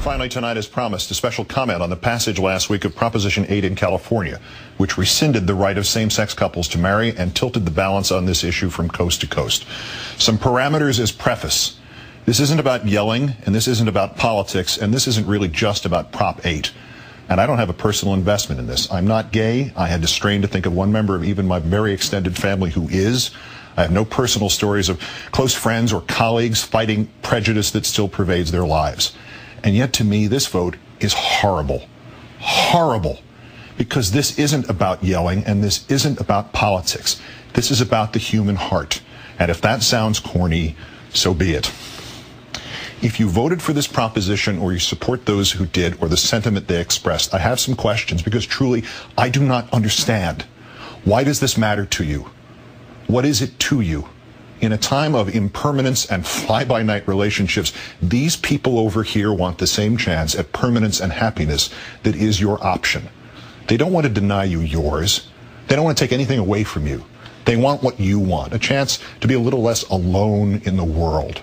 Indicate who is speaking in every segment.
Speaker 1: Finally tonight, as promised, a special comment on the passage last week of Proposition 8 in California, which rescinded the right of same-sex couples to marry and tilted the balance on this issue from coast to coast. Some parameters as preface. This isn't about yelling, and this isn't about politics, and this isn't really just about Prop 8. And I don't have a personal investment in this. I'm not gay. I had to strain to think of one member of even my very extended family who is. I have no personal stories of close friends or colleagues fighting prejudice that still pervades their lives. And yet, to me, this vote is horrible. Horrible. Because this isn't about yelling, and this isn't about politics. This is about the human heart. And if that sounds corny, so be it. If you voted for this proposition, or you support those who did, or the sentiment they expressed, I have some questions, because truly, I do not understand. Why does this matter to you? What is it to you? In a time of impermanence and fly-by-night relationships, these people over here want the same chance at permanence and happiness that is your option. They don't want to deny you yours. They don't want to take anything away from you. They want what you want, a chance to be a little less alone in the world.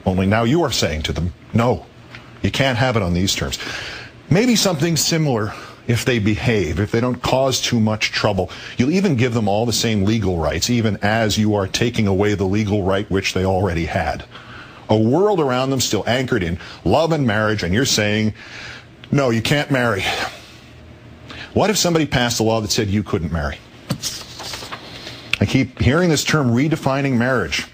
Speaker 1: Only now you are saying to them, no, you can't have it on these terms. Maybe something similar if they behave, if they don't cause too much trouble. You'll even give them all the same legal rights, even as you are taking away the legal right which they already had. A world around them still anchored in love and marriage, and you're saying, no, you can't marry. What if somebody passed a law that said you couldn't marry? I keep hearing this term, redefining marriage.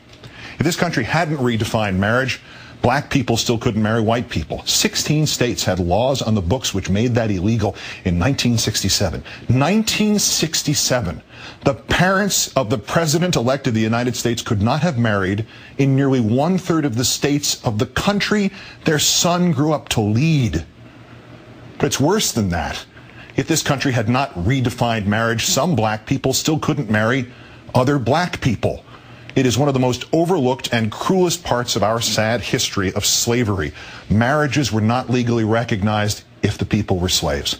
Speaker 1: If this country hadn't redefined marriage, black people still couldn't marry white people. 16 states had laws on the books which made that illegal in 1967. 1967. The parents of the president-elect of the United States could not have married in nearly 1/3 of the states of the country their son grew up to lead. But it's worse than that. If this country had not redefined marriage, some black people still couldn't marry other black people. It is one of the most overlooked and cruelest parts of our sad history of slavery. Marriages were not legally recognized if the people were slaves.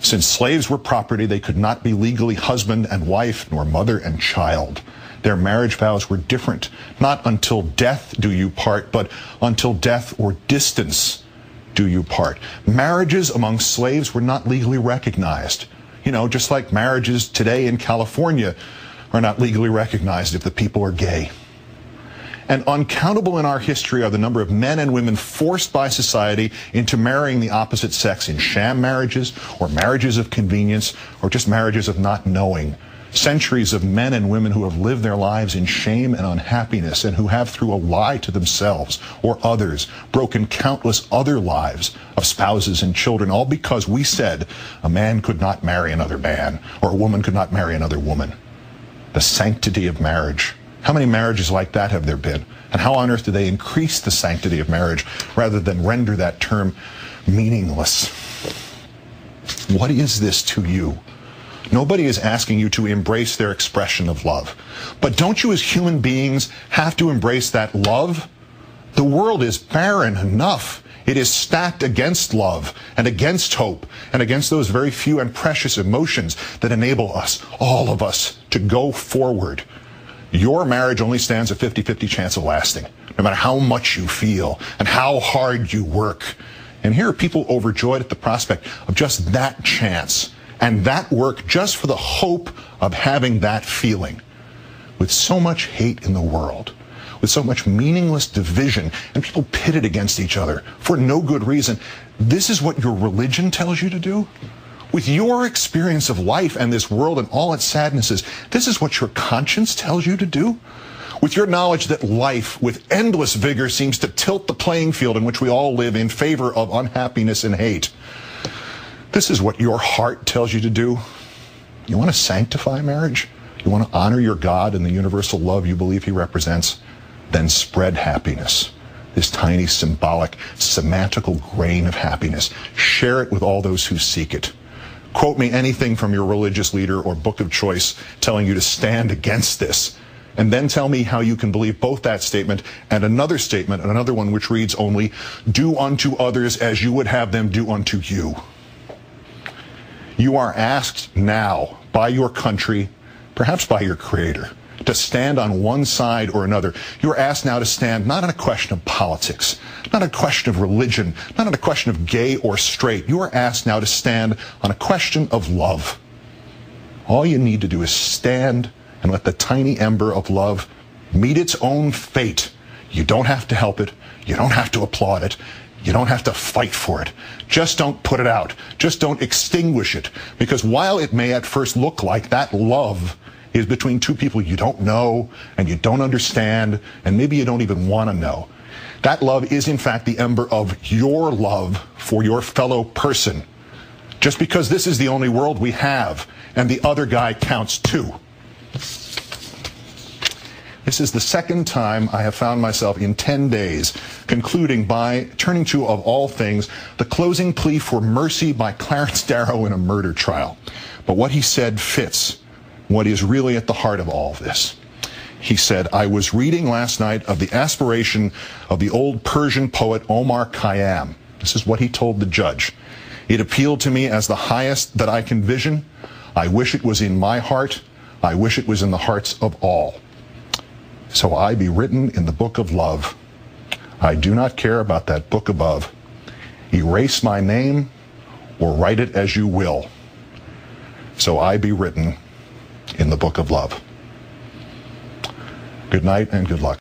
Speaker 1: Since slaves were property, they could not be legally husband and wife, nor mother and child. Their marriage vows were different. Not until death do you part, but until death or distance do you part. Marriages among slaves were not legally recognized. You know, just like marriages today in California are not legally recognized if the people are gay. And uncountable in our history are the number of men and women forced by society into marrying the opposite sex in sham marriages, or marriages of convenience, or just marriages of not knowing. Centuries of men and women who have lived their lives in shame and unhappiness, and who have, through a lie to themselves or others, broken countless other lives of spouses and children, all because we said a man could not marry another man, or a woman could not marry another woman. The sanctity of marriage. How many marriages like that have there been? And how on earth do they increase the sanctity of marriage rather than render that term meaningless? What is this to you? Nobody is asking you to embrace their expression of love. But don't you as human beings have to embrace that love? The world is barren enough. It is stacked against love and against hope and against those very few and precious emotions that enable us, all of us, to go forward. Your marriage only stands a 50-50 chance of lasting, no matter how much you feel and how hard you work. And here are people overjoyed at the prospect of just that chance and that work just for the hope of having that feeling. With so much hate in the world, with so much meaningless division, and people pitted against each other for no good reason, this is what your religion tells you to do? With your experience of life and this world and all its sadnesses, this is what your conscience tells you to do? With your knowledge that life, with endless vigor, seems to tilt the playing field in which we all live in favor of unhappiness and hate, this is what your heart tells you to do? You want to sanctify marriage? You want to honor your God and the universal love you believe he represents? Then spread happiness. This tiny symbolic, semantical grain of happiness. Share it with all those who seek it. Quote me anything from your religious leader or book of choice telling you to stand against this. And then tell me how you can believe both that statement and another statement, and another one which reads only, do unto others as you would have them do unto you. You are asked now by your country, perhaps by your Creator, to stand on one side or another. You're asked now to stand not on a question of politics, not a question of religion, not on a question of gay or straight. You are asked now to stand on a question of love. All you need to do is stand and let the tiny ember of love meet its own fate. You don't have to help it. You don't have to applaud it. You don't have to fight for it. Just don't put it out. Just don't extinguish it. Because while it may at first look like that love is between two people you don't know and you don't understand and maybe you don't even want to know, that love is in fact the ember of your love for your fellow person. Just because this is the only world we have and the other guy counts too. This is the second time I have found myself in 10 days concluding by turning to, of all things, the closing plea for mercy by Clarence Darrow in a murder trial. But what he said fits what is really at the heart of all this. He said, I was reading last night of the aspiration of the old Persian poet Omar Khayyam. This is what he told the judge. It appealed to me as the highest that I can vision. I wish it was in my heart. I wish it was in the hearts of all. So I be written in the book of love. I do not care about that book above. Erase my name or write it as you will. So I be written in the book of love. Good night and good luck.